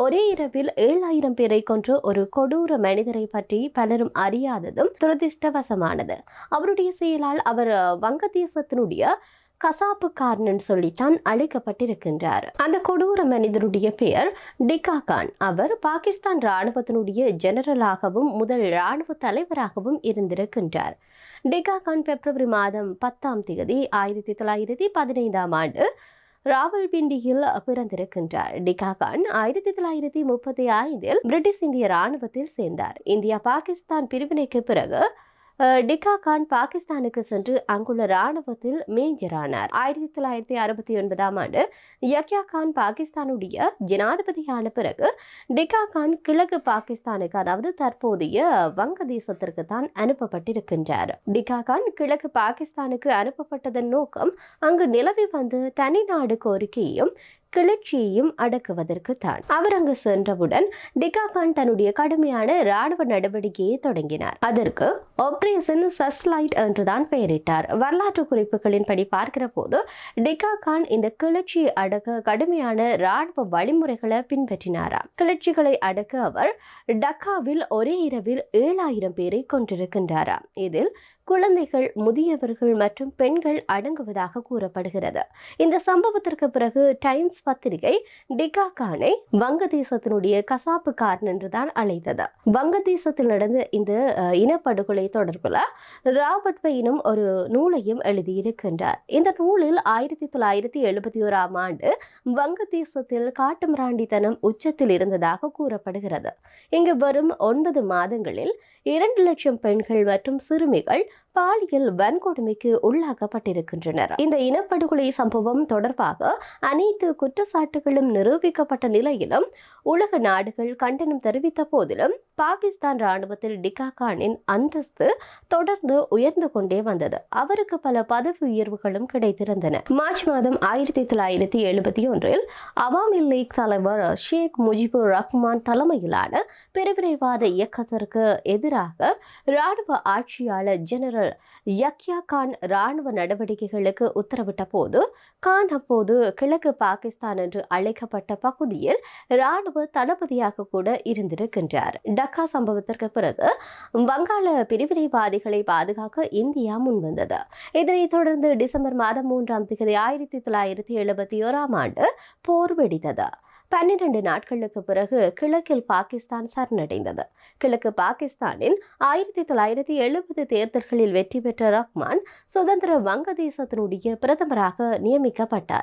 ஒரே இரவில் 7000 பேரை கொன்ற ஒரு கொடூர மனிதரை பற்றி பலரும் அறியாததும் துரதிர்ஷ்டவசமானது. அவருடைய செயலால் அவர் வங்கதேசத்தினுடைய கசாப்புக்காரன் சொல்லித்தான் அழைக்கப்பட்டிருக்கின்றார். அந்த கொடூர மனிதருடைய பெயர் டிகா கான். அவர் பாகிஸ்தான் ராணுவத்தினுடைய ஜெனரலாகவும் முதல் ராணுவ தலைவராகவும் இருந்திருக்கின்றார். டிகா கான் பிப்ரவரி மாதம் 10ஆம் தேதி 1915ஆம் ஆண்டு ராவல்பிண்டியில் பிறந்திருக்கின்றார். டிகா கான் 1935இல் பிரிட்டிஷ் இந்திய ராணுவத்தில் சேர்ந்தார். இந்தியா பாகிஸ்தான் பிரிவினைக்கு பிறகு டிகா கான் பாகிஸ்தானுக்கு சென்று அங்குள்ள ராணுவத்தில் மேஜரானார். 1969ஆம் ஆண்டு யக்யா கான் பாகிஸ்தானுடைய ஜனாதிபதியான பிறகு டிகா கான் கிழக்கு பாகிஸ்தானுக்கு, அதாவது தற்போதைய வங்கதேசத்திற்கு தான் அனுப்பப்பட்டிருக்கின்றார். டிகா கான் கிழக்கு பாகிஸ்தானுக்கு அனுப்பப்பட்டதன் நோக்கம் அங்கு நிலவி வந்த தனிநாடு கோரிக்கையையும் கிளர்ச்சியையும் அடக்குவதற்கு தான். அவர் அங்கு சென்றவுடன் டிகா கான் தன்னுடைய கடுமையான ராணுவ நடவடிக்கையை தொடங்கினார். அதற்கு ஆபரேஷன் சஸ்லைட் என்றுதான் பெயரிட்டார். வரலாற்று குறிப்புகளின்படி பார்க்கிற போது டிகா கான் இந்த கிளர்ச்சியை அடக்க கடுமையான ராணுவ வழிமுறைகளை பின்பற்றினாராம். கிளர்ச்சிகளை அடக்க அவர் டக்காவில் ஒரே இரவில் 7000 பேரை கொண்டிருக்கின்றாராம். இதில் குழந்தைகள், முதியவர்கள் மற்றும் பெண்கள் அடங்குவதாக கூறப்படுகிறது. இந்த சம்பவத்திற்கு பிறகு டைம்ஸ் பத்திரிகை டிகா கானை வங்கதேசத்தினுடைய கசாப்புக்காரன் என்றுதான் அழைத்தது. வங்கதேசத்தில் நடந்த இந்த இனப்படுகொலை தொடர்பில் ராபர்ட் பெயினும் ஒரு நூலையும் எழுதியிருக்கின்றார். இந்த நூலில் 1971ஆம் ஆண்டு வங்கதேசத்தில் காட்டுமிராண்டித்தனம் உச்சத்தில் இருந்ததாக கூறப்படுகிறது. இங்கு வரும் 9 மாதங்களில் 2 லட்சம் பெண்கள் மற்றும் சிறுமிகள் பாலியல் வன்கொடுமைக்கு உள்ளாக்கப்பட்டிருக்கின்றனர். இந்த இனப்படுகொலை சம்பவம் தொடர்பாக அனைத்து குற்றச்சாட்டுகளும் நிரூபிக்கப்பட்ட நிலையிலும் உலக நாடுகள் கண்டனம் தெரிவித்த போதிலும் பாகிஸ்தான் ராணுவத்தில் டிகா கானின் அந்தஸ்து தொடர்ந்து உயர்ந்து கொண்டே வந்தது. அவருக்கு பல பதவி உயர்வுகளும் கிடைத்திருந்தன. மார்ச் மாதம் 1971இல் அவாமி லீக் தலைவர் ஷேக் முஜிபுர் ரஹ்மான் தலைமையிலான பிரிவினைவாத இயக்கத்திற்கு எதிராக ராணுவ ஆட்சியாளர் ஜெனரல் யக்யா கான் ராணுவ நடவடிக்கைகளுக்கு உத்தரவிட்ட போது கான் அப்போது கிழக்கு பாகிஸ்தான் என்று அழைக்கப்பட்ட பகுதியில் ராணுவ தளபதியாக கூட இருந்திருக்கின்றார். டக்கா சம்பவத்திற்கு பிறகு வங்காள பிரிவினைவாதிகளை பாதுகாக்க இந்தியா முன்வந்தது. இதனைத் தொடர்ந்து டிசம்பர் மாதம் 3ஆம் தேதி 1971ஆம் ஆண்டு போர் வெடித்தது. 12 நாட்களுக்கு பிறகு கிழக்கில் பாகிஸ்தான் சரணடைந்தது. கிழக்கு பாகிஸ்தானின் 1970 தேர்தல்களில் வெற்றி பெற்ற ரஹ்மான் சுதந்திர வங்கதேசத்தினுடைய பிரதமராக நியமிக்கப்பட்டார்.